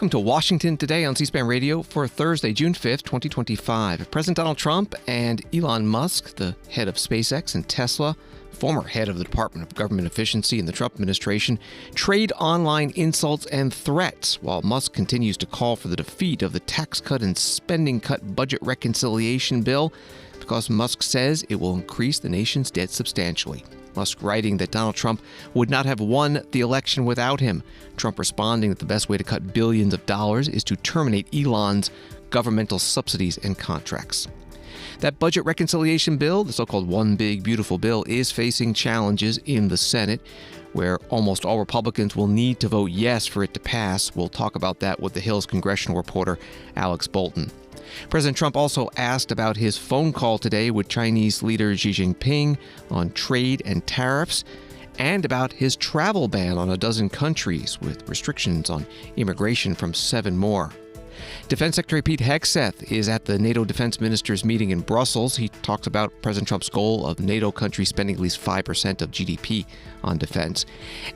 Welcome to Washington Today on C-SPAN Radio for Thursday, June 5th, 2025. President Donald Trump and Elon Musk, the head of SpaceX and Tesla, former head of the Department of Government Efficiency in the Trump administration, trade online insults and threats, while Musk continues to call for the defeat of the tax cut and spending cut budget reconciliation bill because Musk says it will increase the nation's debt substantially. Musk writing that Donald Trump would not have won the election without him. Trump responding that the best way to cut billions of dollars is to terminate Elon's governmental subsidies and contracts. That budget reconciliation bill, the so-called One Big Beautiful Bill, is facing challenges in the Senate, where almost all Republicans will need to vote yes for it to pass. We'll talk about that with the Hill's Congressional reporter Alex Bolton. President Trump also asked about his phone call today with Chinese leader Xi Jinping on trade and tariffs, and about his travel ban on a dozen countries with restrictions on immigration from 7 more. Defense Secretary Pete Hegseth is at the NATO defense ministers meeting in Brussels. He talks about President Trump's goal of NATO countries spending at least 5% of GDP on defense.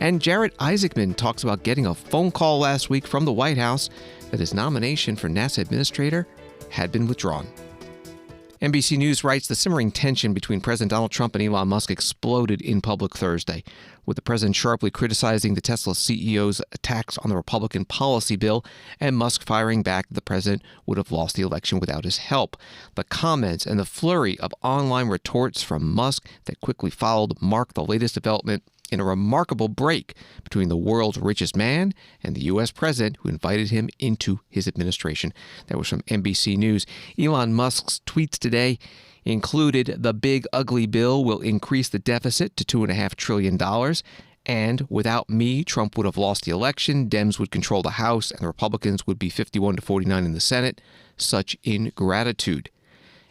And Jared Isaacman talks about getting a phone call last week from the White House that his nomination for NASA administrator had been withdrawn. NBC News writes the simmering tension between President Donald Trump and Elon Musk exploded in public Thursday, with the president sharply criticizing the Tesla CEO's attacks on the Republican policy bill and Musk firing back that the president would have lost the election without his help. The comments and the flurry of online retorts from Musk that quickly followed marked the latest development in a remarkable break between the world's richest man and the U.S. president who invited him into his administration. That was from NBC News. Elon Musk's tweets today included the big ugly bill will increase the deficit to $2.5 trillion. And without me, Trump would have lost the election, Dems would control the House, and the Republicans would be 51-49 in the Senate. Such ingratitude.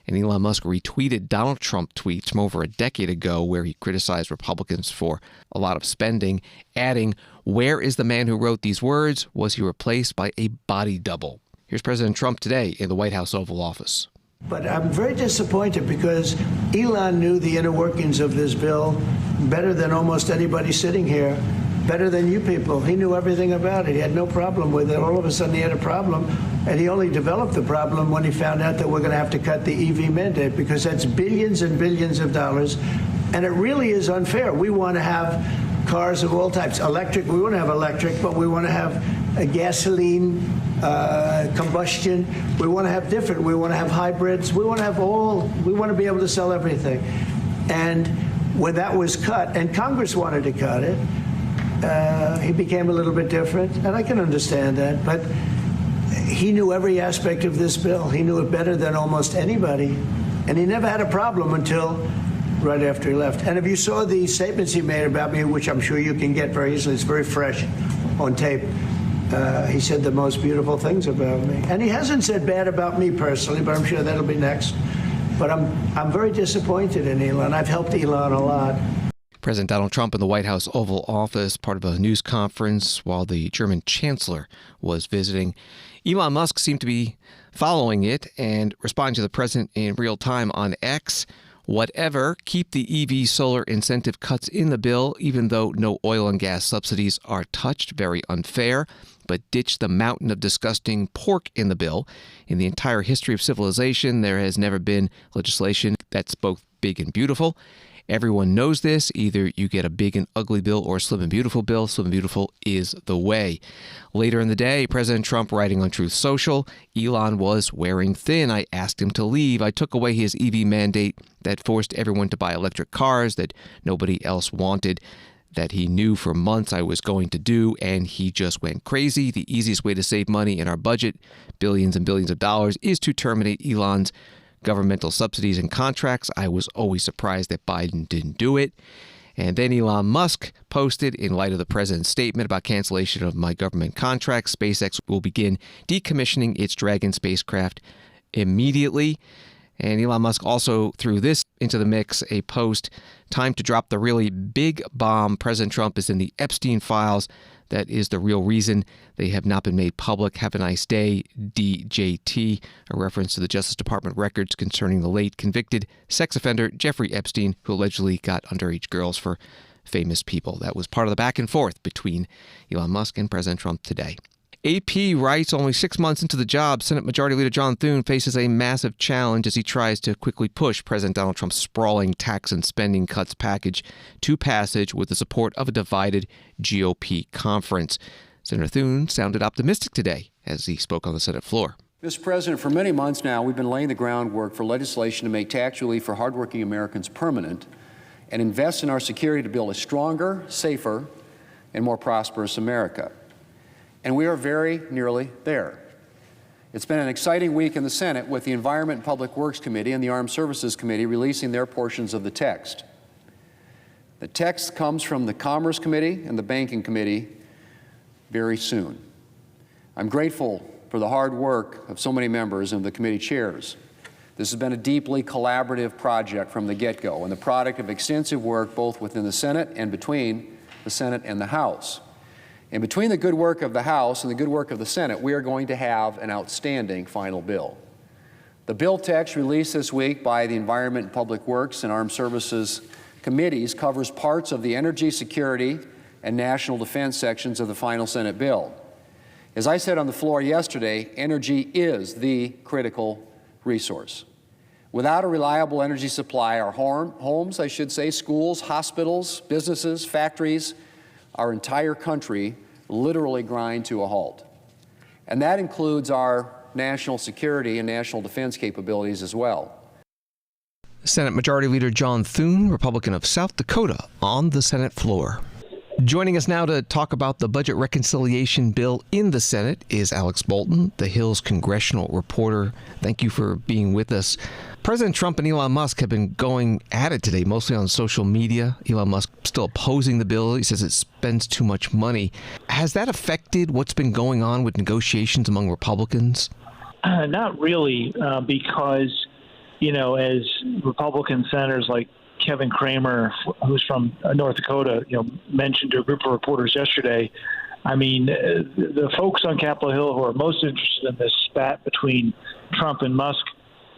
And Elon Musk retweeted Donald Trump tweets from over a decade ago where he criticized Republicans for a lot of spending, adding, "Where is the man who wrote these words? Was he replaced by a body double?" Here's President Trump today in the White House Oval Office. But I'm very disappointed because Elon knew the inner workings of this bill better than almost anybody sitting here, better than you people. He knew everything about it. He had no problem with it. All of a sudden he had a problem, and he only developed the problem when he found out that we're going to have to cut the EV mandate, because that's billions and billions of dollars, and it really is unfair. We want to have cars of all types. Electric, we want to have electric, but we want to have a gasoline, combustion. We want to have different. We want to have hybrids. We want to have all. We want to be able to sell everything. And when that was cut, and Congress wanted to cut it, he became a little bit different, and I can understand that. But he knew every aspect of this bill. He knew it better than almost anybody, and he never had a problem until right after he left. And if you saw the statements he made about me, which I'm sure you can get very easily, it's very fresh on tape. He said the most beautiful things about me. And he hasn't said bad about me personally, but I'm sure that'll be next. But I'm very disappointed in Elon. I've helped Elon a lot. President Donald Trump in the White House Oval Office, part of a news conference while the German chancellor was visiting. Elon Musk seemed to be following it and responding to the president in real time on X. Whatever, keep the EV solar incentive cuts in the bill, even though no oil and gas subsidies are touched. Very unfair. But ditch the mountain of disgusting pork in the bill. In the entire history of civilization, there has never been legislation that's both big and beautiful. Everyone knows this. Either you get a big and ugly bill or a slim and beautiful bill. Slim and beautiful is the way. Later in the day, President Trump writing on Truth Social, Elon was wearing thin. I asked him to leave. I took away his EV mandate that forced everyone to buy electric cars that nobody else wanted, that he knew for months I was going to do, and he just went crazy. The easiest way to save money in our budget, billions and billions of dollars, is to terminate Elon's governmental subsidies and contracts. I was always surprised that Biden didn't do it. And then Elon Musk posted, in light of the president's statement about cancellation of my government contracts, SpaceX will begin decommissioning its Dragon spacecraft immediately. And Elon Musk also threw this into the mix, a post, time to drop the really big bomb. President Trump is in the Epstein files. That is the real reason they have not been made public. Have a nice day, DJT, a reference to the Justice Department records concerning the late convicted sex offender Jeffrey Epstein, who allegedly got underage girls for famous people. That was part of the back and forth between Elon Musk and President Trump today. AP writes only 6 months into the job, Senate Majority Leader John Thune faces a massive challenge as he tries to quickly push President Donald Trump's sprawling tax and spending cuts package to passage with the support of a divided GOP conference. Senator Thune sounded optimistic today as he spoke on the Senate floor. Mr. President, for many months now, we've been laying the groundwork for legislation to make tax relief for hardworking Americans permanent and invest in our security to build a stronger, safer, and more prosperous America. And we are very nearly there. It's been an exciting week in the Senate with the Environment and Public Works Committee and the Armed Services Committee releasing their portions of the text. The text comes from the Commerce Committee and the Banking Committee very soon. I'm grateful for the hard work of so many members and the committee chairs. This has been a deeply collaborative project from the get-go and the product of extensive work both within the Senate and between the Senate and the House. And between the good work of the House and the good work of the Senate, we are going to have an outstanding final bill. The bill text released this week by the Environment and Public Works and Armed Services Committees covers parts of the energy security and national defense sections of the final Senate bill. As I said on the floor yesterday, energy is the critical resource. Without a reliable energy supply, our homes, schools, hospitals, businesses, factories, our entire country literally grind to a halt. And that includes our national security and national defense capabilities as well. Senate Majority Leader John Thune, Republican of South Dakota, on the Senate floor. Joining us now to talk about the budget reconciliation bill in the Senate is Alex Bolton, the Hill's congressional reporter. Thank you for being with us. President Trump and Elon Musk have been going at it today, mostly on social media. Elon Musk still opposing the bill. He says it spends too much money. Has that affected what's been going on with negotiations among Republicans? Not really, because, as Republican senators like Kevin Cramer, who's from North Dakota, mentioned to a group of reporters yesterday. I mean, the folks on Capitol Hill who are most interested in this spat between Trump and Musk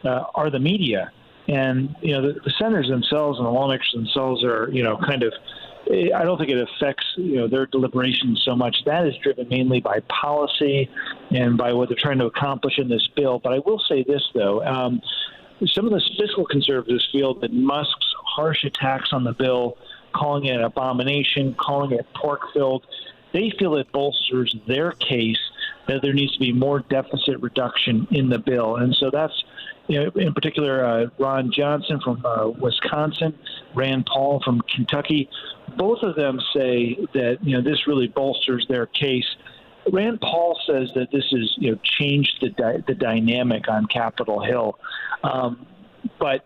are the media. And, the senators themselves and the lawmakers themselves are, I don't think it affects, their deliberations so much. That is driven mainly by policy and by what they're trying to accomplish in this bill. But I will say this, though. Some of the fiscal conservatives feel that Musk's harsh attacks on the bill, calling it an abomination, calling it pork-filled, they feel it bolsters their case that there needs to be more deficit reduction in the bill. And so that's, in particular, Ron Johnson from Wisconsin, Rand Paul from Kentucky, both of them say that, this really bolsters their case. Rand Paul says that this has, changed the dynamic on Capitol Hill. But,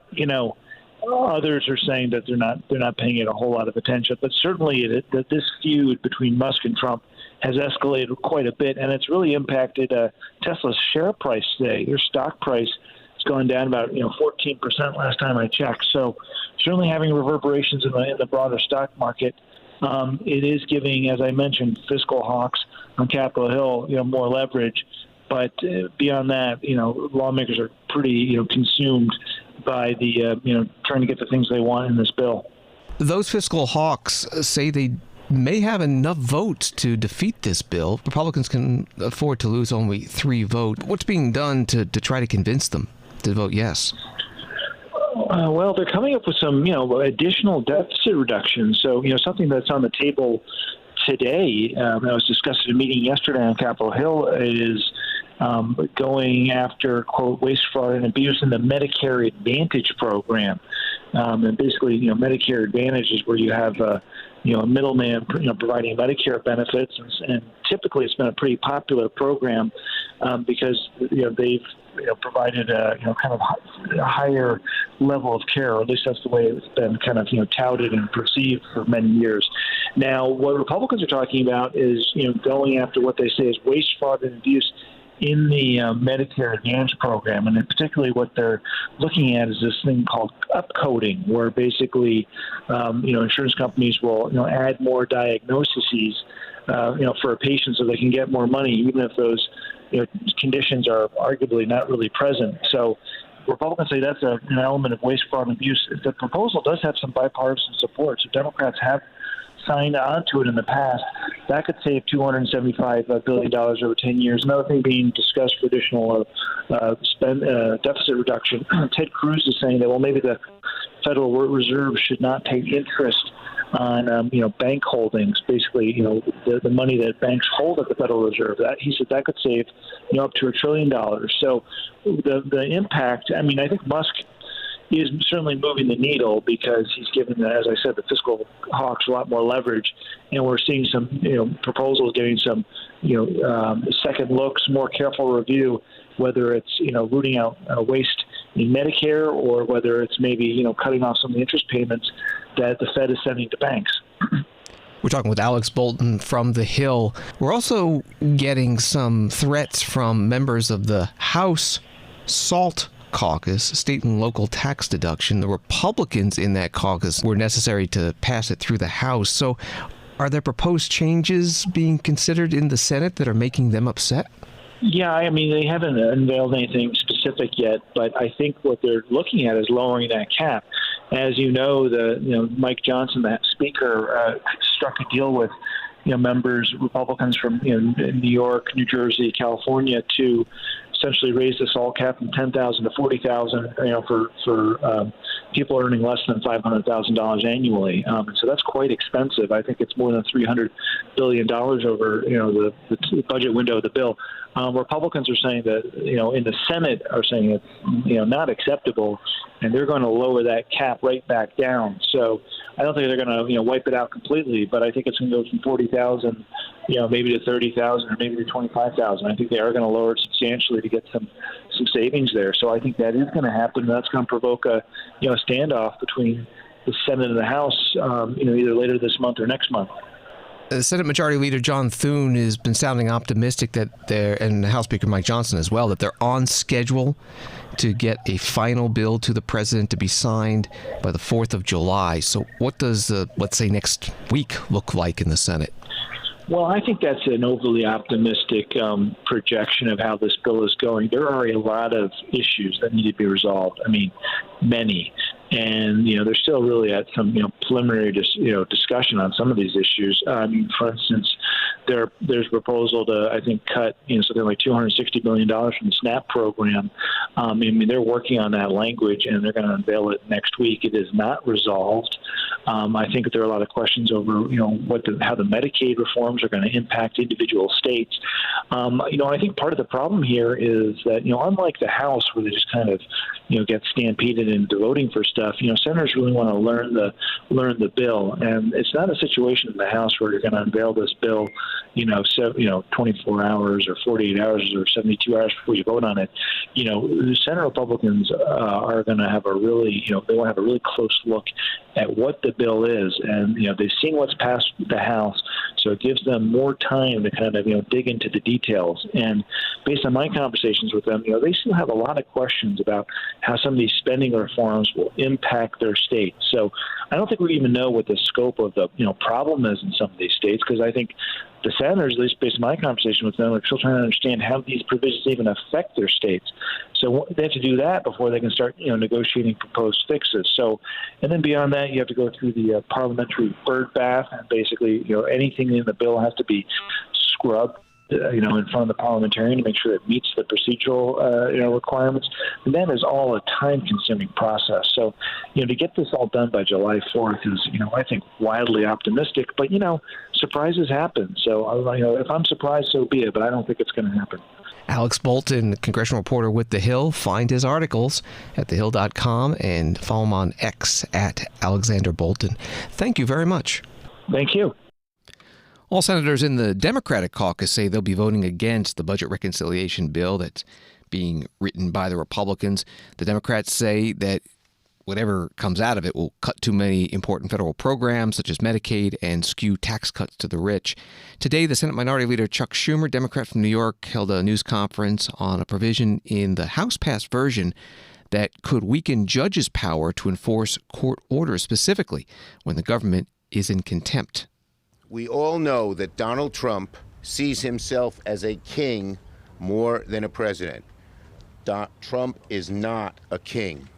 others are saying that they're not paying it a whole lot of attention. But certainly that this feud between Musk and Trump has escalated quite a bit, and it's really impacted Tesla's share price today. Their stock price has gone down about 14% last time I checked. So certainly having reverberations in the broader stock market. It is giving, as I mentioned, fiscal hawks on Capitol Hill more leverage. But beyond that, lawmakers are pretty consumed by the trying to get the things they want in this bill. Those fiscal hawks say they may have enough votes to defeat this bill. Republicans can afford to lose only 3 votes. What's being done to try to convince them to vote yes? Well, they're coming up with some, additional deficit reductions. So, something that's on the table today, I was discussing a meeting yesterday on Capitol Hill, is going after, quote, waste, fraud, and abuse in the Medicare Advantage program. And basically, Medicare Advantage is where you have a middleman, providing Medicare benefits, and typically it's been a pretty popular program because they've provided a kind of a higher level of care, or at least that's the way it's been kind of touted and perceived for many years. Now, what Republicans are talking about is going after what they say is waste, fraud, and abuse in the Medicare Advantage program, and particularly what they're looking at is this thing called upcoding, where basically, insurance companies will, add more diagnoses, for a patient so they can get more money, even if those, conditions are arguably not really present. So Republicans say that's an element of waste, fraud, and abuse. The proposal does have some bipartisan support, so Democrats have signed on to it in the past. That could save $275 billion over 10 years. Another thing being discussed for additional deficit reduction. Ted Cruz is saying that, well, maybe the Federal Reserve should not take interest on bank holdings, basically the money that banks hold at the Federal Reserve. That he said that could save up to $1 trillion. So the impact. I mean, I think Musk is certainly moving the needle because he's given, as I said, the fiscal hawks a lot more leverage, and we're seeing some proposals getting some second looks, more careful review, whether it's rooting out waste in Medicare or whether it's maybe cutting off some of the interest payments that the Fed is sending to banks. We're talking with Alex Bolton from The Hill. We're also getting some threats from members of the House SALT caucus, state and local tax deduction. The Republicans in that caucus were necessary to pass it through the House. So are there proposed changes being considered in the Senate that are making them upset? Yeah, I mean, they haven't unveiled anything specific yet, but I think what they're looking at is lowering that cap. As you know, Mike Johnson, the Speaker, struck a deal with members, Republicans from New York, New Jersey, California, to essentially raise the SALT cap from $10,000 to $40,000, for people earning less than $500,000 annually. So that's quite expensive. I think it's more than $300 billion over the budget window of the bill. Republicans are saying that in the Senate are saying it's not acceptable, and they're going to lower that cap right back down. So I don't think they're going to wipe it out completely, but I think it's going to go from 40,000 maybe to 30,000 or maybe to 25,000. I think they are going to lower it substantially to get some savings there. So I think that is going to happen. That's going to provoke a standoff between the Senate and the House, either later this month or next month. The Senate Majority Leader John Thune has been sounding optimistic that and House Speaker Mike Johnson as well, that they're on schedule to get a final bill to the president to be signed by the 4th of July. So what does, let's say, next week look like in the Senate? Well, I think that's an overly optimistic projection of how this bill is going. There are a lot of issues that need to be resolved. I mean, many. And, they're still really at some, preliminary, discussion on some of these issues. I mean, for instance, there's a proposal to, I think, cut, something like $260 billion from the SNAP program. I mean, they're working on that language, and they're going to unveil it next week. It is not resolved. I think that there are a lot of questions over, how the Medicaid reforms are going to impact individual states. I think part of the problem here is that, unlike the House, where they just kind of, get stampeded into voting for stuff, senators really want to learn the bill, and it's not a situation in the House where you're going to unveil this bill, 24 hours or 48 hours or 72 hours before you vote on it. The Senate Republicans are going to have a really, they want to have a really close look at what the bill is, and they've seen what's passed the House, so it gives them more time to kind of dig into the details. And based on my conversations with them, they still have a lot of questions about how some of these spending reforms will impact their state. So I don't think we even know what the scope of the problem is in some of these states, because I think the senators, at least based on my conversation with them, are still trying to understand how these provisions even affect their states. So they have to do that before they can start, negotiating proposed fixes. So, and then beyond that, you have to go through the parliamentary bird bath, and basically, anything in the bill has to be scrubbed, in front of the parliamentarian to make sure it meets the procedural, requirements. And that is all a time-consuming process. So, to get this all done by July 4th is, I think wildly optimistic. But, surprises happen. So, if I'm surprised, so be it. But I don't think it's going to happen. Alex Bolton, congressional reporter with The Hill. Find his articles at thehill.com and follow him on X at Alexander Bolton. Thank you very much. Thank you. All senators in the Democratic caucus say they'll be voting against the budget reconciliation bill that's being written by the Republicans. The Democrats say that whatever comes out of it will cut too many important federal programs such as Medicaid and skew tax cuts to the rich. Today, the Senate Minority Leader Chuck Schumer, Democrat from New York, held a news conference on a provision in the House-passed version that could weaken judges' power to enforce court orders, specifically when the government is in contempt. We all know that Donald Trump sees himself as a king more than a president. Trump is not a king.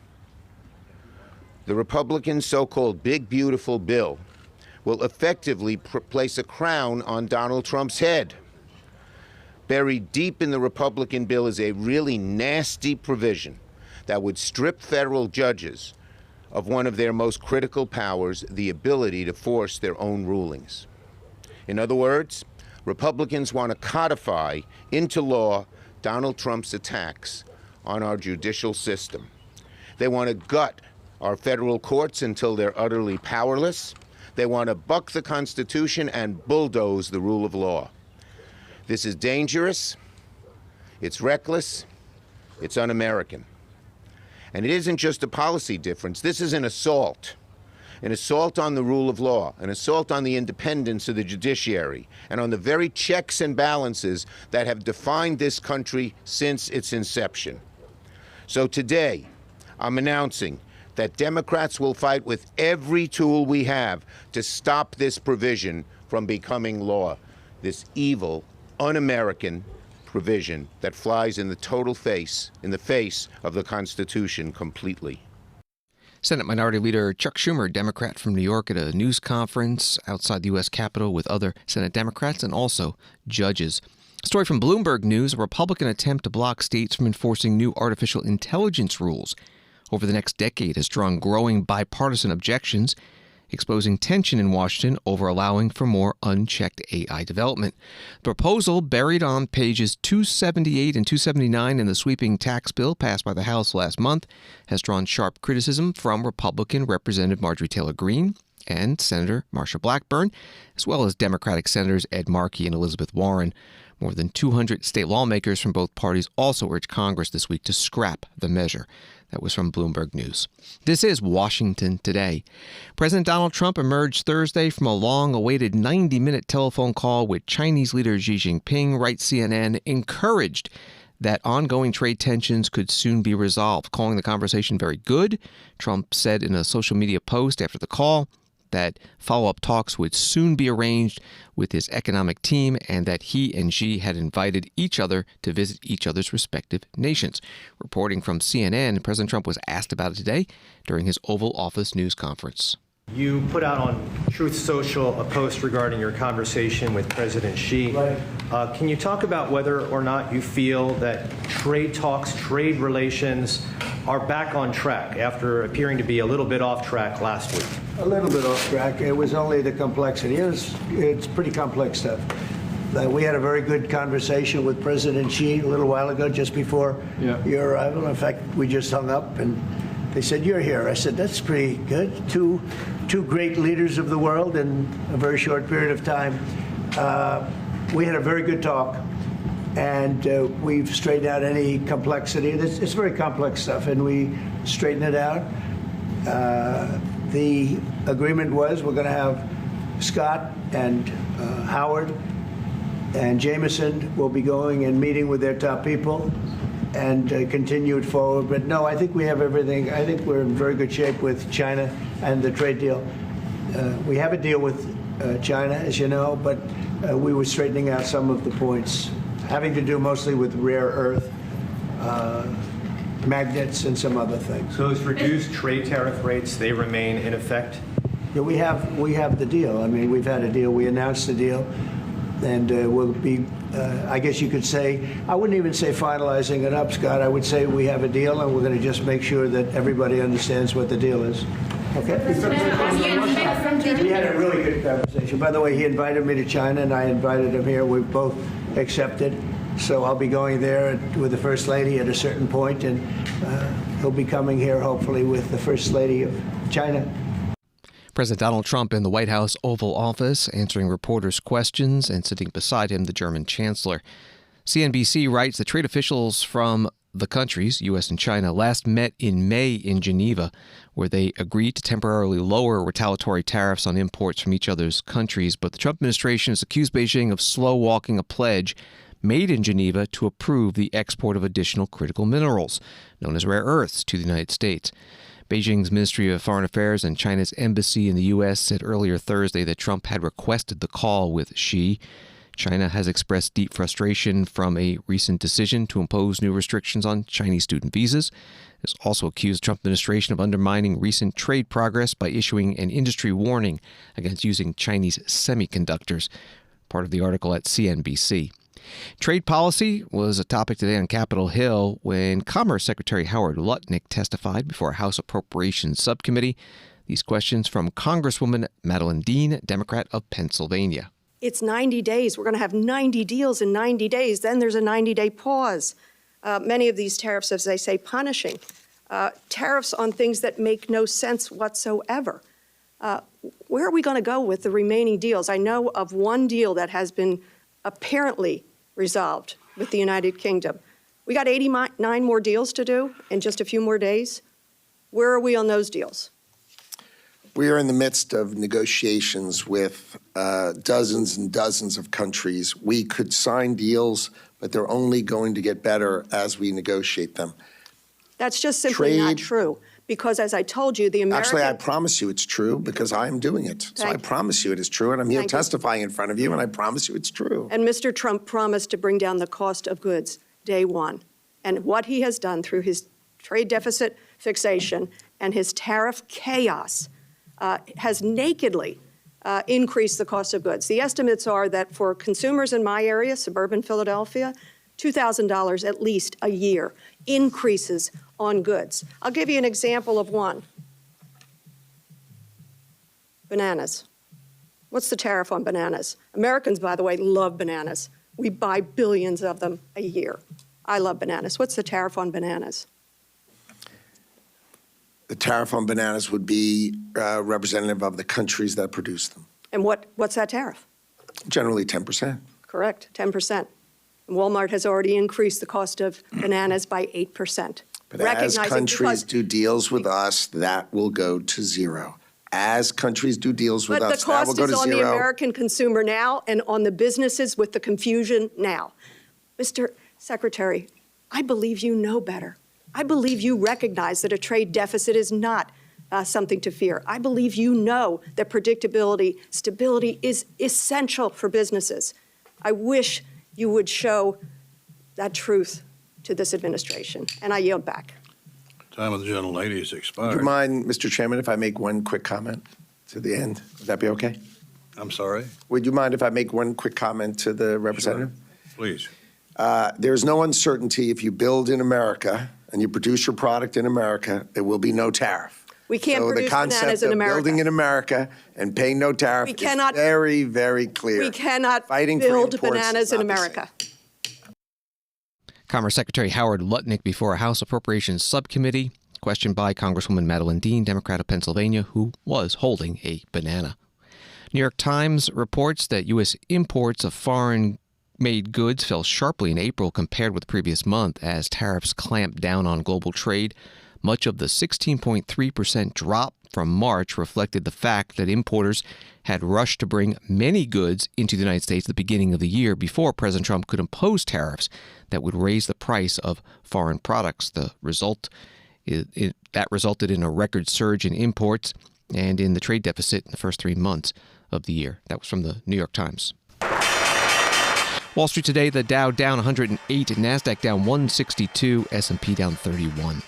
The Republican so-called big beautiful bill will effectively place a crown on Donald Trump's head. Buried deep in the Republican bill is a really nasty provision that would strip federal judges of one of their most critical powers, the ability to force their own rulings. In other words, Republicans want to codify into law Donald Trump's attacks on our judicial system. They want to gut our federal courts until they're utterly powerless. They want to buck the Constitution and bulldoze the rule of law. This is dangerous, it's reckless, it's un-American. And it isn't just a policy difference. This is an assault on the rule of law, an assault on the independence of the judiciary, and on the very checks and balances that have defined this country since its inception. So today, I'm announcing that Democrats will fight with every tool we have to stop this provision from becoming law, this evil, un-American provision that flies in the face of the Constitution completely. Senate Minority Leader Chuck Schumer, Democrat from New York, at a news conference outside the U.S. Capitol with other Senate Democrats and also judges. Story from Bloomberg News: a Republican attempt to block states from enforcing new artificial intelligence rules over the next decade has drawn growing bipartisan objections, exposing tension in Washington over allowing for more unchecked AI development. The proposal, buried on pages 278 and 279 in the sweeping tax bill passed by the House last month, has drawn sharp criticism from Republican Representative Marjorie Taylor Greene and Senator Marsha Blackburn, as well as Democratic Senators Ed Markey and Elizabeth Warren. More than 200 state lawmakers from both parties also urged Congress this week to scrap the measure. That was from Bloomberg News. This is Washington Today. President Donald Trump emerged Thursday from a long-awaited 90-minute telephone call with Chinese leader Xi Jinping, writes CNN, encouraged that ongoing trade tensions could soon be resolved, calling the conversation very good. Trump said in a social media post after the call that follow-up talks would soon be arranged with his economic team and that he and Xi had invited each other to visit each other's respective nations. Reporting from CNN, President Trump was asked about it today during his Oval Office news conference. You put out on Truth Social a post regarding your conversation with President Xi. Right. Can you talk about whether or not you feel that trade talks, trade relations are back on track after appearing to be a little bit off track last week? A little bit off track. It was only the complexity. It's pretty complex stuff. We had a very good conversation with President Xi a little while ago, just before your arrival. In fact, we just hung up and they said, "You're here." I said, "That's pretty good." Two great leaders of the world in a very short period of time. We had a very good talk, and we've straightened out any complexity. It's very complex stuff, and we straightened it out. The agreement was we're going to have Scott and Howard and Jameson will be going and meeting with their top people and continue it forward. But no, I think we have everything. I think we're in very good shape with China and the trade deal. We have a deal with China, as you know, but we were straightening out some of the points having to do mostly with rare earth, magnets, and some other things. Those reduced trade tariff rates, they remain in effect? Yeah, we have the deal. I mean, we've had a deal. We announced the deal, and we'll be, I guess you could say, I wouldn't even say finalizing it up, Scott. I would say we have a deal, and we're going to just make sure that everybody understands what the deal is. Okay? We had a really good conversation. By the way, he invited me to China, and I invited him here. We both accepted. So I'll be going there with the First Lady at a certain point, and he'll be coming here, hopefully, with the First Lady of China. President Donald Trump in the White House Oval Office, answering reporters' questions, and sitting beside him, the German Chancellor. CNBC writes that trade officials from the countries, U.S. and China, last met in May in Geneva, where they agreed to temporarily lower retaliatory tariffs on imports from each other's countries. But the Trump administration has accused Beijing of slow-walking a pledge made in Geneva to approve the export of additional critical minerals, known as rare earths, to the United States. Beijing's Ministry of Foreign Affairs and China's embassy in the U.S. said earlier Thursday that Trump had requested the call with Xi. China has expressed deep frustration from a recent decision to impose new restrictions on Chinese student visas. It has also accused the Trump administration of undermining recent trade progress by issuing an industry warning against using Chinese semiconductors, part of the article at CNBC. Trade policy was a topic today on Capitol Hill when Commerce Secretary Howard Lutnick testified before a House Appropriations Subcommittee. These questions from Congresswoman Madeleine Dean, Democrat of Pennsylvania. It's 90 days. We're going to have 90 deals in 90 days. Then there's a 90-day pause. Many of these tariffs, as they say, punishing. Tariffs on things that make no sense whatsoever. Where are we going to go with the remaining deals? I know of one deal that has been apparently resolved with the United Kingdom. We got 89 more deals to do in just a few more days. Where are we on those deals? We are in the midst of negotiations with dozens and dozens of countries. We could sign deals, but they're only going to get better as we negotiate them. That's just simply not true. Because as I told you, the American... Actually, I promise you it's true because I'm doing it. So I promise you it is true, and I'm here testifying in front of you, and I promise you it's true. And Mr. Trump promised to bring down the cost of goods day one. And what he has done through his trade deficit fixation and his tariff chaos has nakedly increased the cost of goods. The estimates are that for consumers in my area, suburban Philadelphia, $2,000 at least a year increases on goods. I'll give you an example of one. Bananas. What's the tariff on bananas? Americans, by the way, love bananas. We buy billions of them a year. I love bananas. What's the tariff on bananas? The tariff on bananas would be representative of the countries that produce them. And what's that tariff? Generally 10%. Correct, 10%. Walmart has already increased the cost of bananas by 8%. But as countries do deals with us, that will go to zero. As countries do deals with us, that will go to zero. But the cost is on the American consumer now and on the businesses with the confusion now. Mr. Secretary, I believe you know better. I believe you recognize that a trade deficit is not something to fear. I believe you know that predictability, stability is essential for businesses. I wish you would show that truth to this administration. And I yield back. Time of the gentlelady is expired. Do you mind, Mr. Chairman, if I make one quick comment to the end? Would that be okay? I'm sorry? Would you mind if I make one quick comment to the representative? Sure. Please. There's no uncertainty if you build in America and you produce your product in America, there will be no tariff. We can't produce bananas in America. So the concept of building in America and paying no tariff is very, very clear. We cannot build bananas in America. Commerce Secretary Howard Lutnick before a House Appropriations Subcommittee, questioned by Congresswoman Madeleine Dean, Democrat of Pennsylvania, who was holding a banana. New York Times reports that U.S. imports of foreign-made goods fell sharply in April compared with the previous month as tariffs clamped down on global trade. Much of the 16.3% drop from March reflected the fact that importers had rushed to bring many goods into the United States at the beginning of the year before President Trump could impose tariffs that would raise the price of foreign products. The result that resulted in a record surge in imports and in the trade deficit in the first 3 months of the year. That was from the New York Times. Wall Street today, the Dow down 108, NASDAQ down 162, S&P down 31.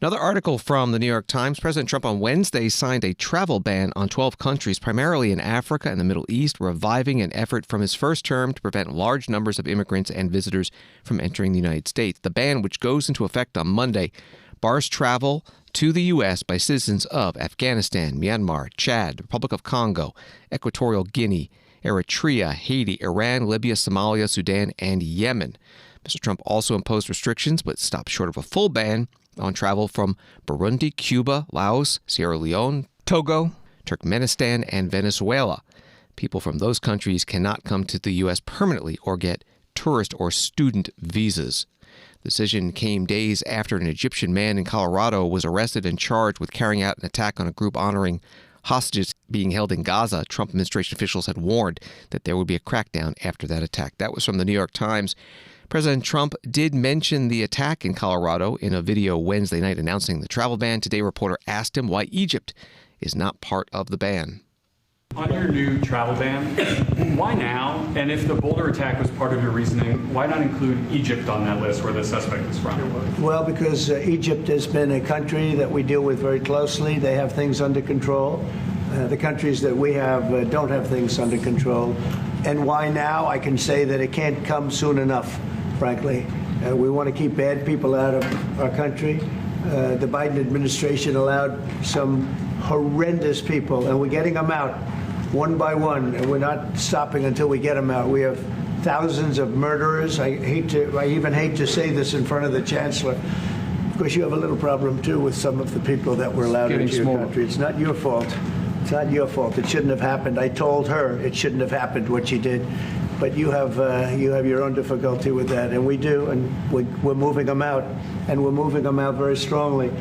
Another article from the New York Times. President Trump on Wednesday signed a travel ban on 12 countries, primarily in Africa and the Middle East, reviving an effort from his first term to prevent large numbers of immigrants and visitors from entering the United States. The ban, which goes into effect on Monday, bars travel to the U.S. by citizens of Afghanistan, Myanmar, Chad, Republic of Congo, Equatorial Guinea, Eritrea, Haiti, Iran, Libya, Somalia, Sudan, and Yemen. Mr. Trump also imposed restrictions, but stopped short of a full ban on travel from Burundi, Cuba, Laos, Sierra Leone, Togo, Turkmenistan, and Venezuela. People from those countries cannot come to the U.S. permanently or get tourist or student visas. The decision came days after an Egyptian man in Colorado was arrested and charged with carrying out an attack on a group honoring hostages being held in Gaza. Trump administration officials had warned that there would be a crackdown after that attack. That was from the New York Times. President Trump did mention the attack in Colorado in a video Wednesday night announcing the travel ban. Today, a reporter asked him why Egypt is not part of the ban. On your new travel ban, why now? And if the Boulder attack was part of your reasoning, why not include Egypt on that list where the suspect is from? Well, because Egypt has been a country that we deal with very closely. They have things under control. The countries that we have don't have things under control. And why now? I can say that it can't come soon enough, frankly. We want to keep bad people out of our country. The Biden administration allowed some horrendous people, and we're getting them out one by one, and we're not stopping until we get them out. We have thousands of murderers. I even hate to say this in front of the chancellor. Of course, you have a little problem, too, with some of the people that were allowed into your country. It's not your fault. It's not your fault. It shouldn't have happened. I told her it shouldn't have happened, what she did. But you have your own difficulty with that, and we do, and we're moving them out, and we're moving them out very strongly.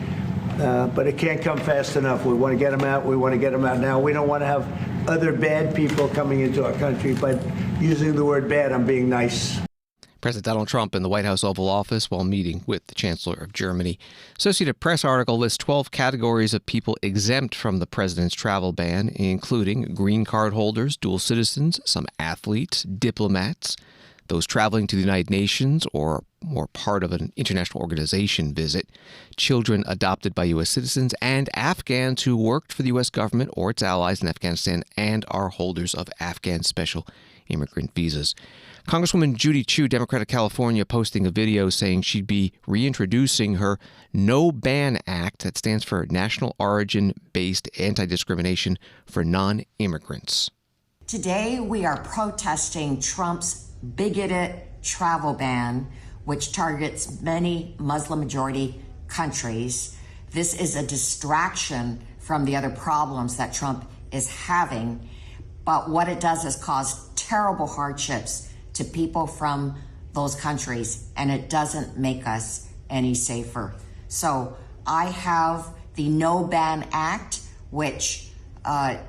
But it can't come fast enough. We want to get them out. We want to get them out now. We don't want to have other bad people coming into our country, but using the word bad, I'm being nice. President Donald Trump in the White House Oval Office while meeting with the Chancellor of Germany. Associated Press article lists 12 categories of people exempt from the president's travel ban, including green card holders, dual citizens, some athletes, diplomats, those traveling to the United Nations or more part of an international organization visit, children adopted by U.S. citizens, and Afghans who worked for the U.S. government or its allies in Afghanistan and are holders of Afghan special immigrant visas. Congresswoman Judy Chu, Democrat of California, posting a video saying she'd be reintroducing her No Ban Act, that stands for National Origin-Based Anti-Discrimination for Non-Immigrants. Today, we are protesting Trump's bigoted travel ban, which targets many Muslim-majority countries. This is a distraction from the other problems that Trump is having. But what it does is cause terrible hardships to people from those countries, and it doesn't make us any safer. So I have the No Ban Act, which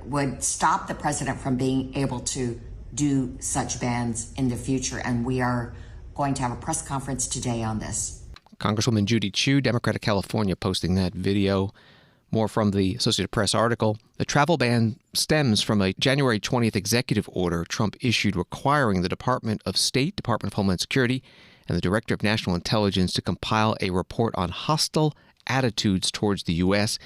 would stop the president from being able to do such bans in the future, and we are going to have a press conference today on this. Congresswoman Judy Chu, Democrat of California, posting that video. More from the Associated Press article. The travel ban stems from a January 20th executive order Trump issued requiring the Department of State, Department of Homeland Security, and the Director of National Intelligence to compile a report on hostile attitudes towards the U.S.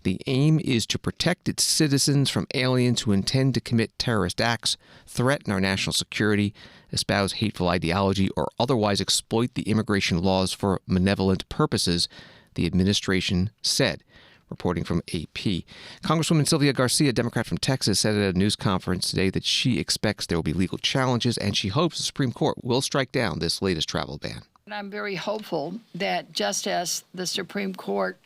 The aim is to protect its citizens from aliens who intend to commit terrorist acts, threaten our national security, espouse hateful ideology, or otherwise exploit the immigration laws for malevolent purposes, the administration said. Reporting from AP. Congresswoman Sylvia Garcia, Democrat from Texas, said at a news conference today that she expects there will be legal challenges and she hopes the Supreme Court will strike down this latest travel ban. And I'm very hopeful that just as the Supreme Court,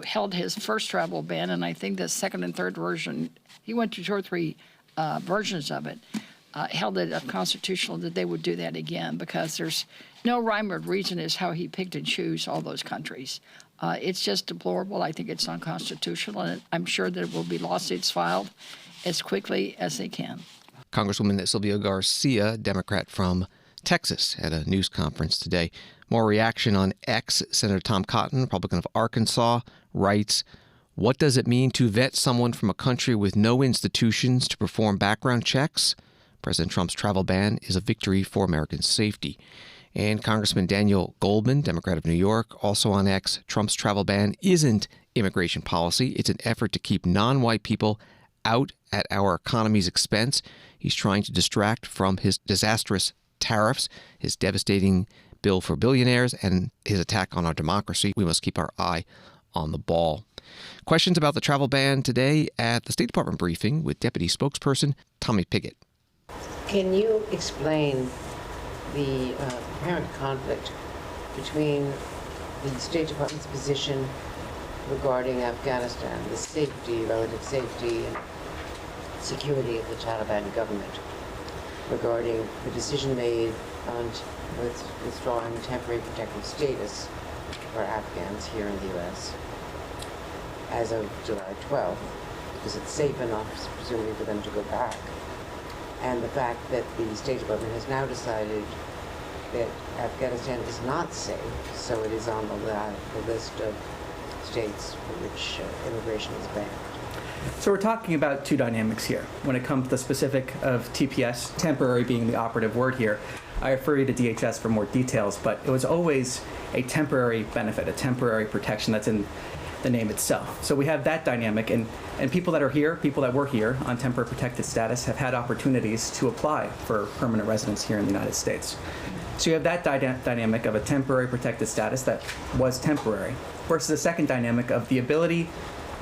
held his first travel ban, and I think the second and third version, he went to two or three versions of it, held it unconstitutional, that they would do that again, because there's no rhyme or reason as how he picked and chose all those countries. It's just deplorable. I think it's unconstitutional, and I'm sure there will be lawsuits filed as quickly as they can. Congresswoman Sylvia Garcia, Democrat from Texas, at a news conference today. More reaction on X. Senator Tom Cotton, Republican of Arkansas, writes, "What does it mean to vet someone from a country with no institutions to perform background checks? President Trump's travel ban is a victory for American safety." And Congressman Daniel Goldman, Democrat of New York, also on X, Trump's travel ban isn't immigration policy. It's an effort to keep non-white people out at our economy's expense. He's trying to distract from his disastrous tariffs, his devastating bill for billionaires, and his attack on our democracy. We must keep our eye on the ball. Questions about the travel ban today at the State Department briefing with Deputy Spokesperson Tommy Pigott. Can you explain the apparent conflict between the State Department's position regarding Afghanistan, the safety, relative safety, and security of the Taliban government, regarding the decision made on withdrawing temporary protective status for Afghans here in the U.S. as of July 12th, because it's safe enough, presumably, for them to go back, and the fact that the State Department has now decided that Afghanistan is not safe, so it is on the list of states for which immigration is banned. So we're talking about two dynamics here. When it comes to the specific of TPS, temporary being the operative word here, I refer you to DHS for more details, but it was always a temporary benefit, a temporary protection that's in the name itself. So we have that dynamic, and people that are here, people that were here on temporary protected status have had opportunities to apply for permanent residence here in the United States. So you have that dynamic of a temporary protected status that was temporary versus the second dynamic of the ability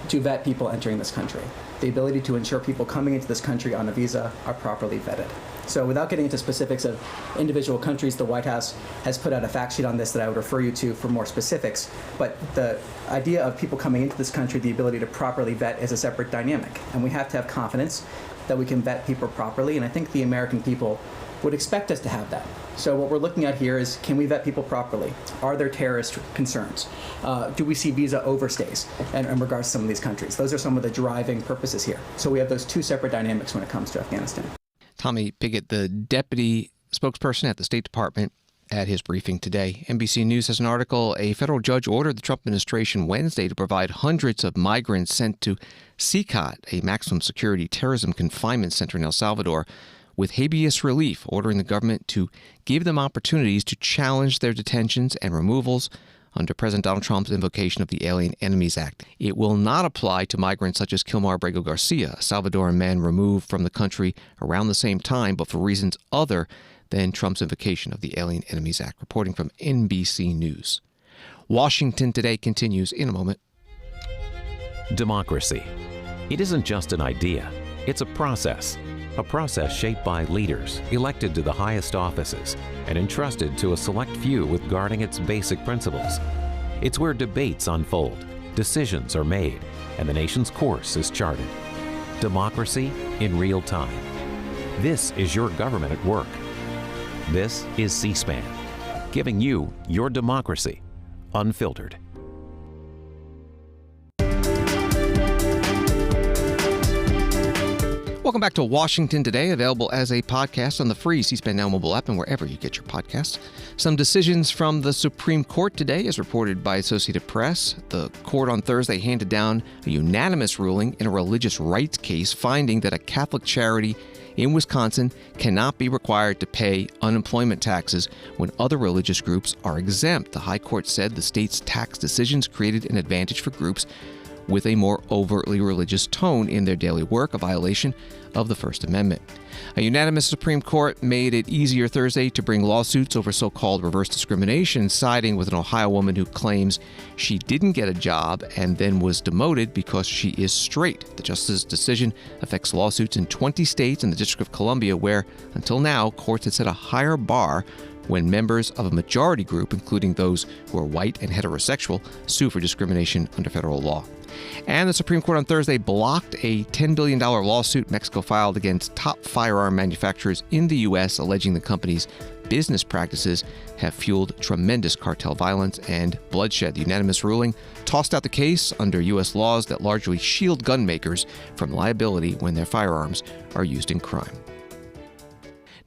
to vet people entering this country, the ability to ensure people coming into this country on a visa are properly vetted. So without getting into specifics of individual countries, the White House has put out a fact sheet on this that I would refer you to for more specifics. But the idea of people coming into this country, the ability to properly vet is a separate dynamic. And we have to have confidence that we can vet people properly. And I think the American people would expect us to have that. So what we're looking at here is, can we vet people properly? Are there terrorist concerns? Do we see visa overstays in regards to some of these countries? Those are some of the driving purposes here. So we have those two separate dynamics when it comes to Afghanistan. Tommy Pigott, the deputy spokesperson at the State Department, at his briefing today. NBC News has an article. A federal judge ordered the Trump administration Wednesday to provide hundreds of migrants sent to CCOT, a maximum security terrorism confinement center in El Salvador, with habeas relief, ordering the government to give them opportunities to challenge their detentions and removals under President Donald Trump's invocation of the Alien Enemies Act. It will not apply to migrants such as Kilmar Abrego Garcia, a Salvadoran man removed from the country around the same time, but for reasons other than Trump's invocation of the Alien Enemies Act. Reporting from NBC News. Washington Today continues in a moment. Democracy. It isn't just an idea, it's a process shaped by leaders elected to the highest offices and entrusted to a select few with guarding its basic principles. It's where debates unfold, decisions are made, and the nation's course is charted. Democracy in real time. This is your government at work. This is C-SPAN, giving you your democracy unfiltered. Welcome back to Washington Today, available as a podcast on the free C-SPAN Now mobile app and wherever you get your podcasts. Some decisions from the Supreme Court today, as reported by Associated Press. The court on Thursday handed down a unanimous ruling in a religious rights case, finding that a Catholic charity in Wisconsin cannot be required to pay unemployment taxes when other religious groups are exempt. The High Court said the state's tax decisions created an advantage for groups with a more overtly religious tone in their daily work, a violation of the First Amendment. A unanimous Supreme Court made it easier Thursday to bring lawsuits over so-called reverse discrimination, siding with an Ohio woman who claims she didn't get a job and then was demoted because she is straight. The justice's decision affects lawsuits in 20 states and the District of Columbia, where, until now, courts had set a higher bar when members of a majority group, including those who are white and heterosexual, sue for discrimination under federal law. And the Supreme Court on Thursday blocked a $10 billion lawsuit Mexico filed against top firearm manufacturers in the U.S., alleging the company's business practices have fueled tremendous cartel violence and bloodshed. The unanimous ruling tossed out the case under U.S. laws that largely shield gun makers from liability when their firearms are used in crime.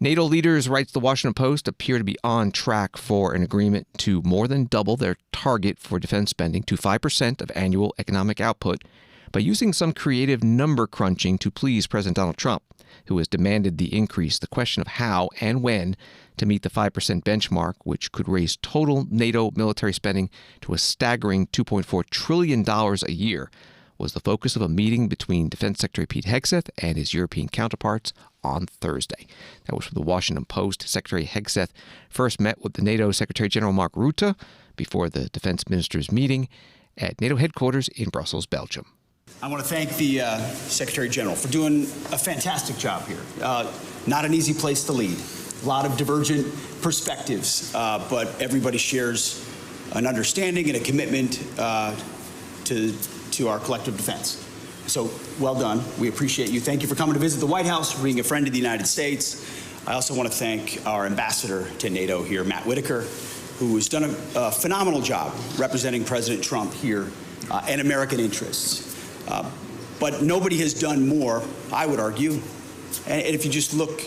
NATO leaders, writes the Washington Post, appear to be on track for an agreement to more than double their target for defense spending to 5% of annual economic output by using some creative number crunching to please President Donald Trump, who has demanded the increase. The question of how and when to meet the 5% benchmark, which could raise total NATO military spending to a staggering $2.4 trillion a year, was the focus of a meeting between Defense Secretary Pete Hegseth and his European counterparts on Thursday. That was from the Washington Post. Secretary Hegseth first met with the NATO Secretary General Mark Rutte before the defense ministers' meeting at NATO headquarters in Brussels, Belgium. I want to thank the Secretary General for doing a fantastic job here. Not an easy place to lead. A lot of divergent perspectives, but everybody shares an understanding and a commitment to our collective defense. So well done. We appreciate you. Thank you for coming to visit the White House, for being a friend of the United States. I also want to thank our ambassador to NATO here, Matt Whitaker, who has done a phenomenal job representing President Trump here and American interests. But nobody has done more, I would argue. And if you just look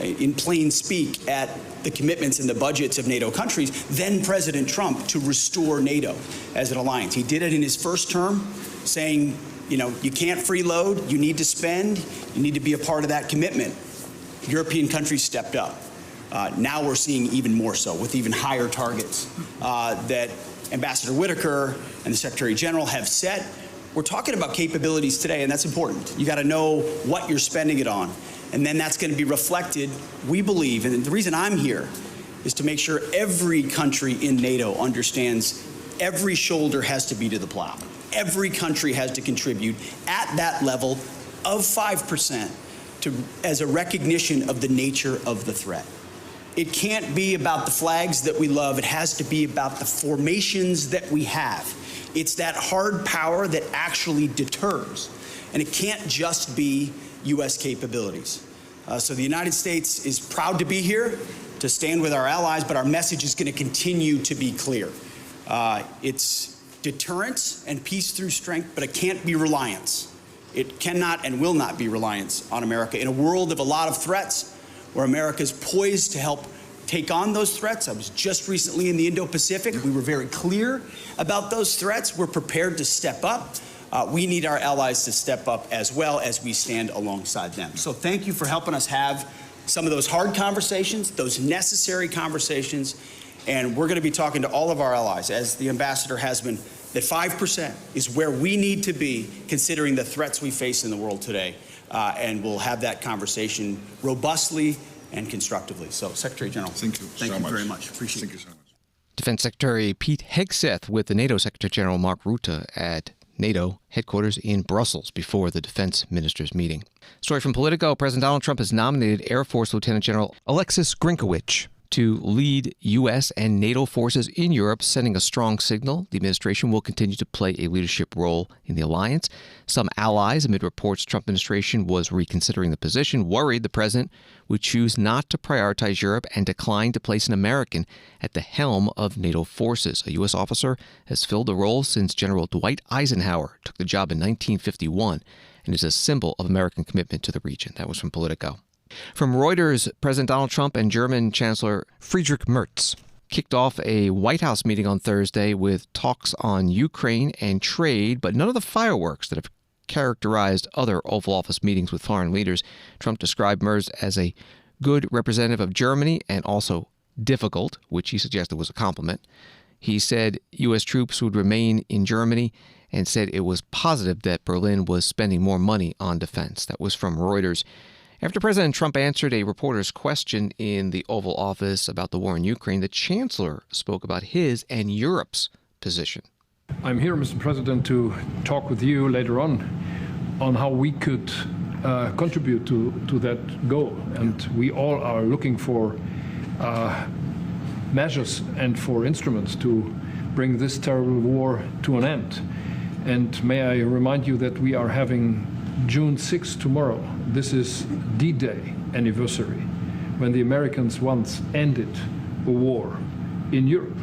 in plain speak at the commitments and the budgets of NATO countries, than President Trump to restore NATO as an alliance. He did it in his first term, saying You can't freeload. You need to spend. You need to be a part of that commitment. European countries stepped up. Now we're seeing even more so with even higher targets that Ambassador Whitaker and the Secretary General have set. We're talking about capabilities today, and that's important. You got to know what you're spending it on, and then that's going to be reflected, we believe, and the reason I'm here is to make sure every country in NATO understands every shoulder has to be to the plow. Every country has to contribute at that level of 5% as a recognition of the nature of the threat. It can't be about the flags that we love. It has to be about the formations that we have. It's that hard power that actually deters. And it can't just be U.S. capabilities. So the United States is proud to be here, to stand with our allies, but our message is going to continue to be clear. It's deterrence and peace through strength, but it can't be reliance. It cannot and will not be reliance on America. In a world of a lot of threats, where America is poised to help take on those threats. I was just recently in the Indo-Pacific. We were very clear about those threats. We're prepared to step up. We need our allies to step up as well as we stand alongside them. So thank you for helping us have some of those hard conversations, those necessary conversations. And we're going to be talking to all of our allies, as the ambassador has been, that 5% is where we need to be considering the threats we face in the world today. And we'll have that conversation robustly and constructively. So, Secretary General, thank you very much. Appreciate it. Thank you so much. Defense Secretary Pete Hegseth with the NATO Secretary General Mark Rutte at NATO headquarters in Brussels before the defense ministers' meeting. Story from Politico. President Donald Trump has nominated Air Force Lieutenant General Alexis Grinkowicz to lead U.S. and NATO forces in Europe, sending a strong signal. The administration will continue to play a leadership role in the alliance. Some allies, amid reports Trump administration was reconsidering the position, worried the president would choose not to prioritize Europe and decline to place an American at the helm of NATO forces. A U.S. officer has filled the role since General Dwight Eisenhower took the job in 1951 and is a symbol of American commitment to the region. That was from Politico. From Reuters, President Donald Trump and German Chancellor Friedrich Merz kicked off a White House meeting on Thursday with talks on Ukraine and trade, but none of the fireworks that have characterized other Oval Office meetings with foreign leaders. Trump described Merz as a good representative of Germany and also difficult, which he suggested was a compliment. He said U.S. troops would remain in Germany and said it was positive that Berlin was spending more money on defense. That was from Reuters. After President Trump answered a reporter's question in the Oval Office about the war in Ukraine, the chancellor spoke about his and Europe's position. I'm here, Mr. President, to talk with you later on how we could contribute to that goal. And we all are looking for measures and for instruments to bring this terrible war to an end. And may I remind you that we are having June 6th tomorrow. This is D-Day anniversary, when the Americans once ended a war in Europe.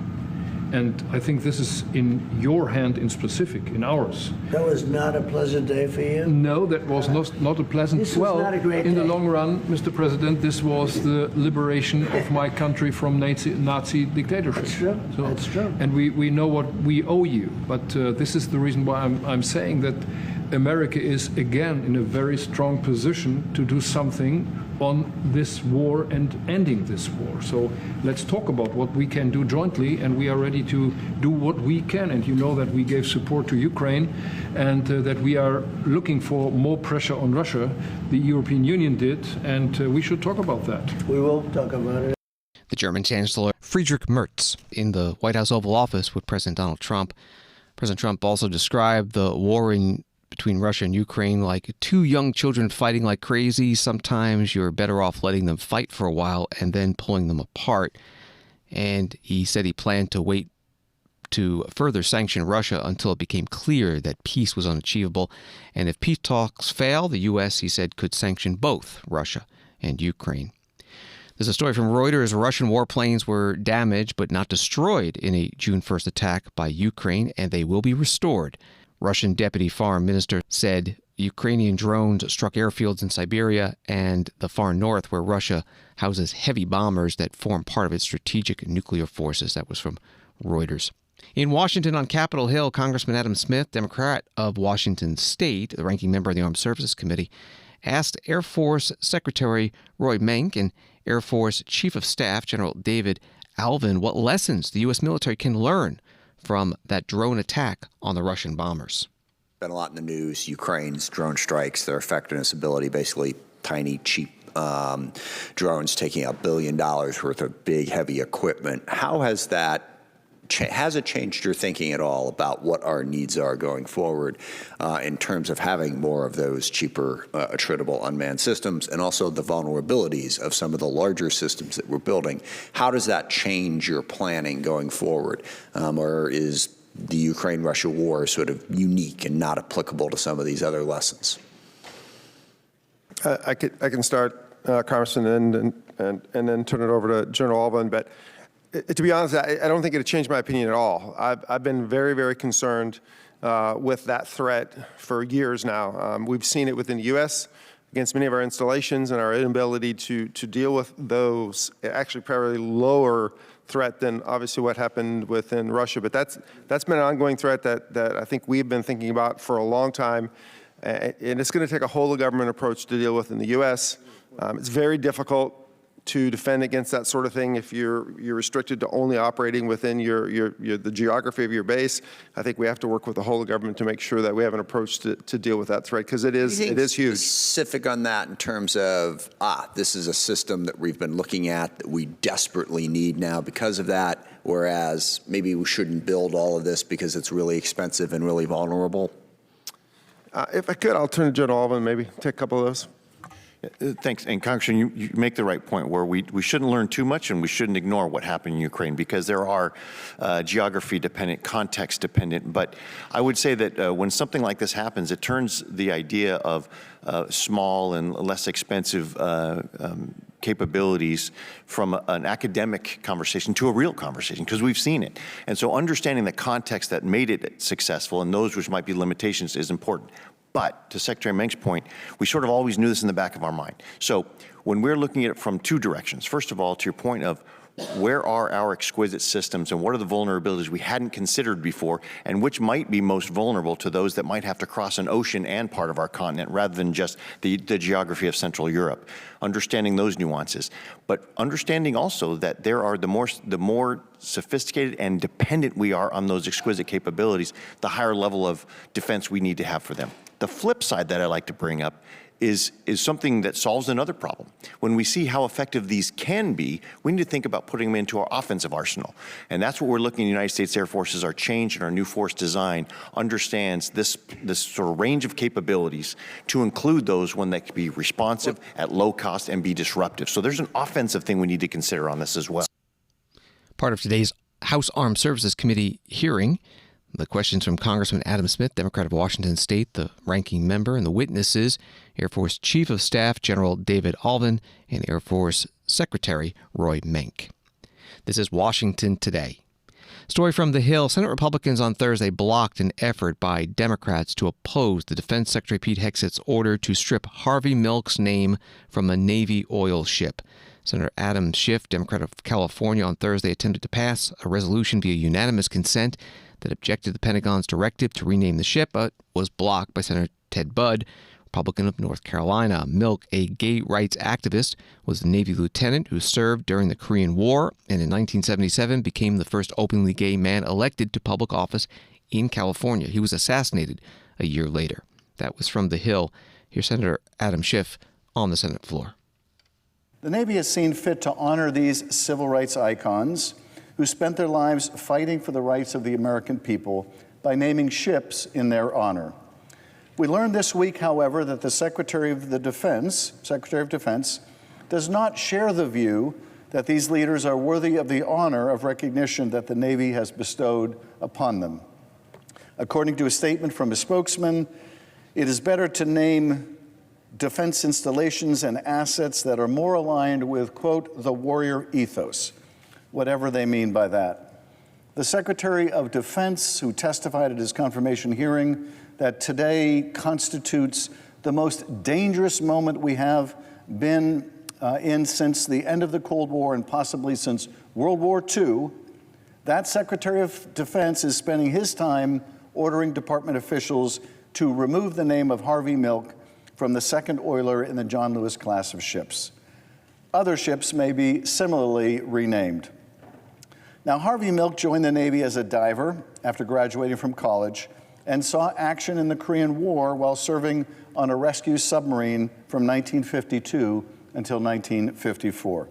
And I think this is in your hand in specific, in ours. That was not a pleasant day for you? No, that was not a pleasant. This was not a great in day. the long run, Mr. President, this was the liberation of my country from Nazi dictatorship. That's true. So, that's true. And we know what we owe you. But this is the reason why I'm saying that America is again in a very strong position to do something on this war and ending this war. So let's talk about what we can do jointly, and we are ready to do what we can. And you know that we gave support to Ukraine, and that we are looking for more pressure on Russia. The European Union did, and we should talk about that. We will talk about it. The German Chancellor Friedrich Merz in the White House Oval Office with President Donald Trump. President Trump also described the war between Russia and Ukraine like two young children fighting like crazy. Sometimes you're better off letting them fight for a while and then pulling them apart. And he said he planned to wait to further sanction Russia until it became clear that peace was unachievable. And if peace talks fail, the U.S., he said, could sanction both Russia and Ukraine. There's a story from Reuters. Russian warplanes were damaged but not destroyed in a June 1st attack by Ukraine, and they will be restored. Russian Deputy Foreign Minister said Ukrainian drones struck airfields in Siberia and the far north, where Russia houses heavy bombers that form part of its strategic nuclear forces. That was from Reuters. In Washington on Capitol Hill, Congressman Adam Smith, Democrat of Washington State, the ranking member of the Armed Services Committee, asked Air Force Secretary Roy Menck and Air Force Chief of Staff General David Alvin what lessons the U.S. military can learn from that drone attack on the Russian bombers. Been a lot in the news, Ukraine's drone strikes, their effectiveness, ability, basically tiny, cheap drones taking out $1 billion worth of big, heavy equipment. How has that has it changed your thinking at all about what our needs are going forward in terms of having more of those cheaper, attritable unmanned systems and also the vulnerabilities of some of the larger systems that we're building? How does that change your planning going forward? Or is the Ukraine-Russia war sort of unique and not applicable to some of these other lessons? I can start, Congressman, and then turn it over to General Alvin. But to be honest, I don't think it changed my opinion at all. I've been very, very concerned with that threat for years now. We've seen it within the U.S. against many of our installations and our inability to deal with those, actually probably lower threat than obviously what happened within Russia. But that's been an ongoing threat that I think we've been thinking about for a long time. And it's going to take a whole of government approach to deal with in the U.S. It's very difficult to defend against that sort of thing if you're restricted to only operating within the geography of your base. I think we have to work with the whole of government to make sure that we have an approach to deal with that threat, because it is huge. Specific on that in terms of, this is a system that we've been looking at that we desperately need now because of that, whereas maybe we shouldn't build all of this because it's really expensive and really vulnerable? If I could, I'll turn to General Alvin, maybe take a couple of those. Thanks. And Congressman, you make the right point where we shouldn't learn too much and we shouldn't ignore what happened in Ukraine, because there are geography dependent, context dependent. But I would say that when something like this happens, it turns the idea of small and less expensive capabilities from an academic conversation to a real conversation, because we've seen it. And so understanding the context that made it successful and those which might be limitations is important. But to Secretary Menck's point, we sort of always knew this in the back of our mind. So when we're looking at it from two directions, first of all, to your point of where are our exquisite systems and what are the vulnerabilities we hadn't considered before, and which might be most vulnerable to those that might have to cross an ocean and part of our continent rather than just the geography of Central Europe. Understanding those nuances, but understanding also that there are the more sophisticated and dependent we are on those exquisite capabilities, the higher level of defense we need to have for them. The flip side that I like to bring up is something that solves another problem. When we see how effective these can be, we need to think about putting them into our offensive arsenal. And that's what we're looking at. The United States Air Force as our change and our new force design understands this sort of range of capabilities to include those when they can be responsive at low cost and be disruptive. So there's an offensive thing we need to consider on this as well. Part of today's House Armed Services Committee hearing, the questions from Congressman Adam Smith, Democrat of Washington State, the ranking member, and the witnesses, Air Force Chief of Staff General David Alvin and Air Force Secretary Roy Menck. This is Washington Today. Story from the Hill. Senate Republicans on Thursday blocked an effort by Democrats to oppose the Defense Secretary Pete Hegseth's order to strip Harvey Milk's name from a Navy oil ship. Senator Adam Schiff, Democrat of California, on Thursday attempted to pass a resolution via unanimous consent that objected the Pentagon's directive to rename the ship, but was blocked by Senator Ted Budd, Republican of North Carolina. Milk, a gay rights activist, was the Navy lieutenant who served during the Korean War and in 1977 became the first openly gay man elected to public office in California. He was assassinated a year later. That was from the Hill. Here's Senator Adam Schiff on the Senate floor. The Navy has seen fit to honor these civil rights icons who spent their lives fighting for the rights of the American people by naming ships in their honor. We learned this week, however, that the Secretary of Defense, does not share the view that these leaders are worthy of the honor of recognition that the Navy has bestowed upon them. According to a statement from a spokesman, it is better to name defense installations and assets that are more aligned with, quote, the warrior ethos, whatever they mean by that. The Secretary of Defense, who testified at his confirmation hearing that today constitutes the most dangerous moment we have been in since the end of the Cold War and possibly since World War II, That Secretary of Defense is spending his time ordering department officials to remove the name of Harvey Milk from the second oiler in the John Lewis class of ships. Other ships may be similarly renamed. Now, Harvey Milk joined the Navy as a diver after graduating from college and saw action in the Korean War while serving on a rescue submarine from 1952 until 1954.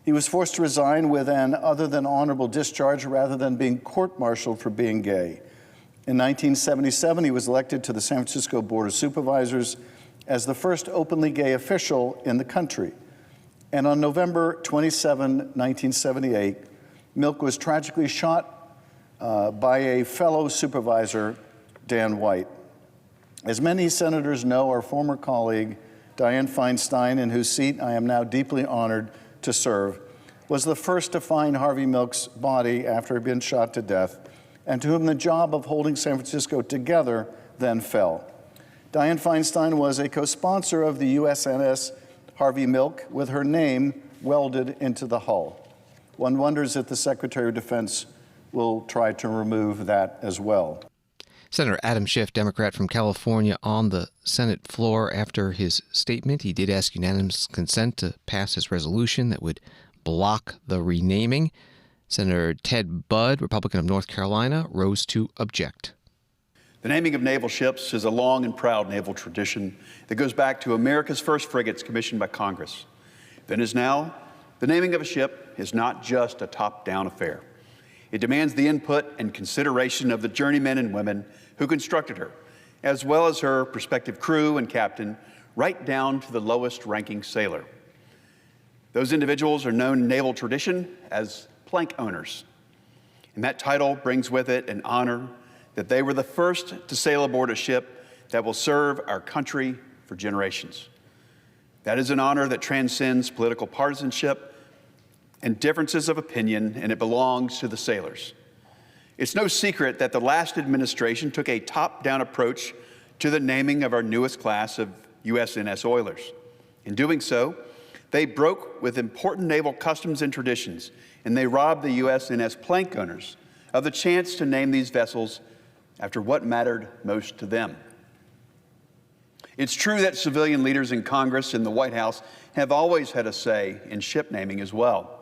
He was forced to resign with an other than honorable discharge rather than being court-martialed for being gay. In 1977, he was elected to the San Francisco Board of Supervisors as the first openly gay official in the country. And on November 27, 1978, Milk was tragically shot by a fellow supervisor, Dan White. As many senators know, our former colleague, Dianne Feinstein, in whose seat I am now deeply honored to serve, was the first to find Harvey Milk's body after he'd been shot to death, and to whom the job of holding San Francisco together then fell. Dianne Feinstein was a co-sponsor of the USNS Harvey Milk with her name welded into the hull. One wonders if the Secretary of Defense will try to remove that as well. Senator Adam Schiff, Democrat from California, on the Senate floor after his statement. He did ask unanimous consent to pass his resolution that would block the renaming. Senator Ted Budd, Republican of North Carolina, rose to object. The naming of naval ships is a long and proud naval tradition that goes back to America's first frigates commissioned by Congress. Then as now, the naming of a ship is not just a top-down affair. It demands the input and consideration of the journeymen and women who constructed her, as well as her prospective crew and captain, right down to the lowest-ranking sailor. Those individuals are known in naval tradition as plank owners, and that title brings with it an honor that they were the first to sail aboard a ship that will serve our country for generations. That is an honor that transcends political partisanship and differences of opinion, and it belongs to the sailors. It's no secret that the last administration took a top-down approach to the naming of our newest class of USNS oilers. In doing so, they broke with important naval customs and traditions, and they robbed the USNS plank owners of the chance to name these vessels after what mattered most to them. It's true that civilian leaders in Congress and the White House have always had a say in ship naming as well.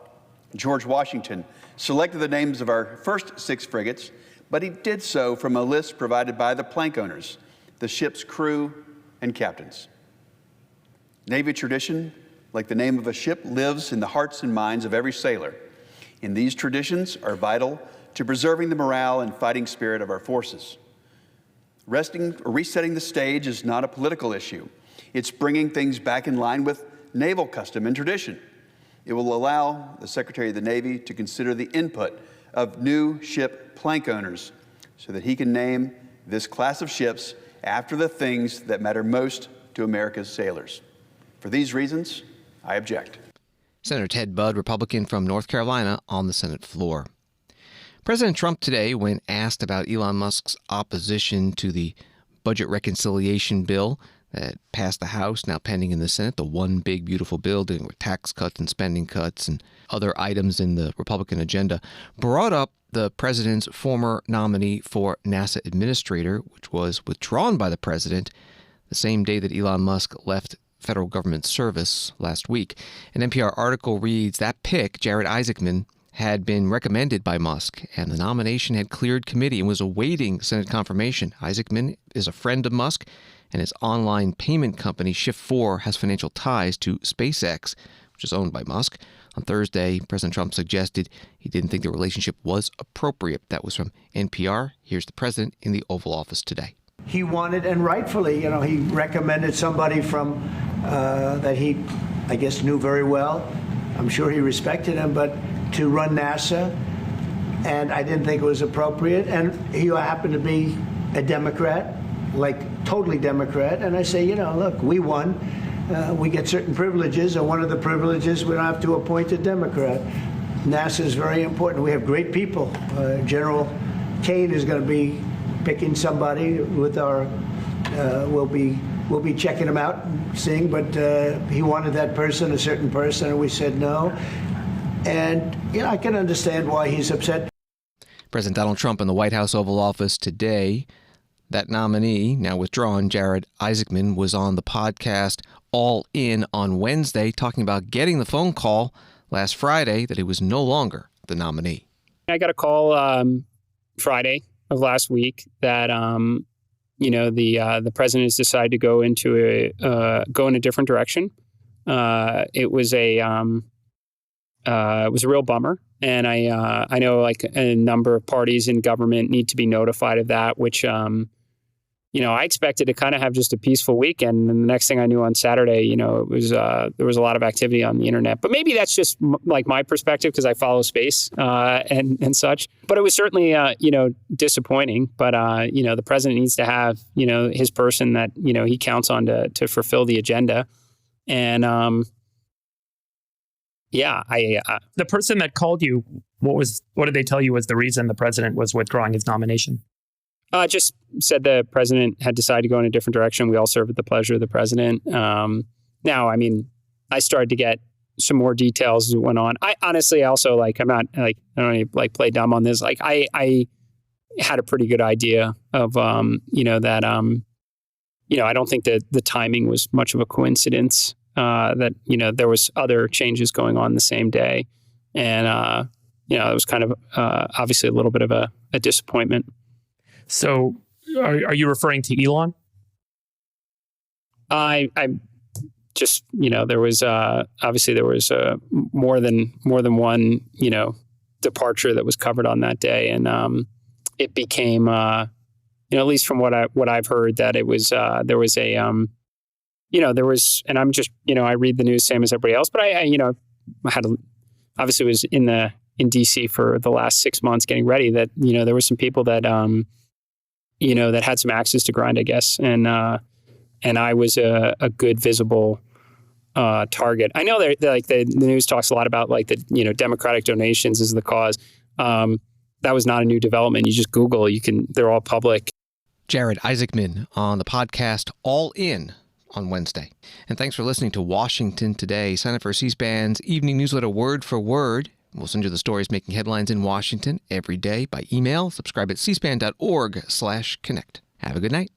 George Washington selected the names of our first 6 frigates, but he did so from a list provided by the plank owners, the ship's crew and captains. Navy tradition, like the name of a ship, lives in the hearts and minds of every sailor, and these traditions are vital to preserving the morale and fighting spirit of our forces. Resetting the stage is not a political issue. It's bringing things back in line with naval custom and tradition. It will allow the Secretary of the Navy to consider the input of new ship plank owners so that he can name this class of ships after the things that matter most to America's sailors. For these reasons, I object. Senator Ted Budd, Republican from North Carolina, on the Senate floor. President Trump today, when asked about Elon Musk's opposition to the budget reconciliation bill that passed the House, now pending in the Senate, the one big, beautiful bill dealing with tax cuts and spending cuts and other items in the Republican agenda, brought up the president's former nominee for NASA administrator, which was withdrawn by the president the same day that Elon Musk left federal government service last week. An NPR article reads that pick, Jared Isaacman, had been recommended by Musk, and the nomination had cleared committee and was awaiting Senate confirmation. Isaacman is a friend of Musk, and his online payment company, Schiff has financial ties to SpaceX, which is owned by Musk. On Thursday, President Trump suggested he didn't think the relationship was appropriate. That was from NPR. Here's the president in the Oval Office today. He wanted, and rightfully, he recommended somebody from that he, I guess, knew very well. I'm sure he respected him, but to run NASA, and I didn't think it was appropriate. And he happened to be a Democrat, like totally Democrat. And I say, look, we won. We get certain privileges, and one of the privileges, we don't have to appoint a Democrat. NASA is very important. We have great people. General Kane is going to be picking somebody with our, we'll be checking him out, seeing, but he wanted that person, a certain person, and we said no. And, I can understand why he's upset. President Donald Trump in the White House Oval Office today. That nominee, now withdrawn, Jared Isaacman, was on the podcast All In on Wednesday, talking about getting the phone call last Friday that he was no longer the nominee. I got a call Friday of last week that the president has decided to go in a different direction. It was a real bummer, and I know like a number of parties in government need to be notified of that, which I expected to kind of have just a peaceful weekend, and the next thing I knew on Saturday, it was there was a lot of activity on the internet. But maybe that's just like my perspective because I follow space and such. But it was certainly disappointing. But the president needs to have his person that he counts on to fulfill the agenda, and the person that called you, what did they tell you was the reason the president was withdrawing his nomination? Just said the president had decided to go in a different direction. We all serve at the pleasure of the president. Now, I mean, I started to get some more details as it went on. I honestly also I'm not I don't even play dumb on this. I had a pretty good idea of that I don't think that the timing was much of a coincidence. That there was other changes going on the same day, and it was kind of obviously a little bit of a disappointment. So, are you referring to Elon? I just there was obviously there was more than one departure that was covered on that day, and it became at least from what I've heard that it was there was a there was, and I'm just I read the news same as everybody else, but I had obviously was in DC for the last 6 months getting ready. That there were some people that that had some axes to grind, I guess, and I was a good visible target. I know the news talks a lot about the Democratic donations is the cause. That was not a new development. You just Google, they're all public. Jared Isaacman on the podcast All In on Wednesday. And thanks for listening to Washington Today. Sign up for C-SPAN's evening newsletter Word for Word. We'll send you the stories making headlines in Washington every day by email. Subscribe at cspan.org/connect. Have a good night.